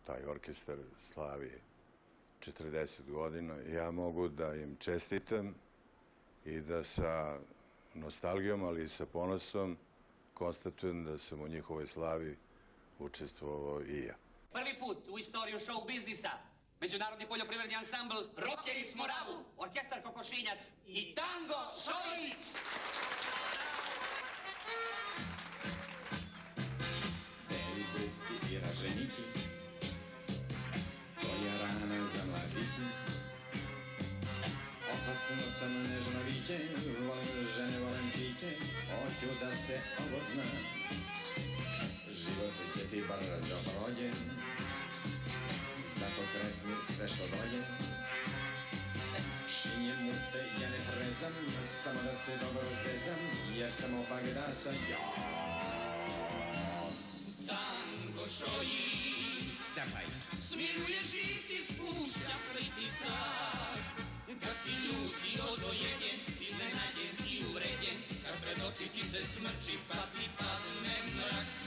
taj orkestar slavi 40 godina. Ja mogu da im čestitam i da sa nostalgijom, ali i sa ponosom konstatujem da sam u njihovoj slavi učestvovao i ja. Prvi put u istoriju show biznisa Međunarodni poljoprivredni ansambl Rokeri s Moravu, orkestar Kokošinjac i Tango Šojić! Beli bubci i raženiki, to je rana za mladiki. Opasno sam nežno biće, volim žene, volim pike, hoću da se ovo zna. Život će ti brzo prođe, zato kresni sve što dođe. Šinje mufte, ja ne trezam, samo da se dobro zezam, jer sam opak da sam ja. Tango Šojić, Capaj. smiruje žici, spušća pritisak. Kad si ljut i ozlojenjen, iznenađen i uvređen, kad pred oči ti se smrči, pa ti padne mrak.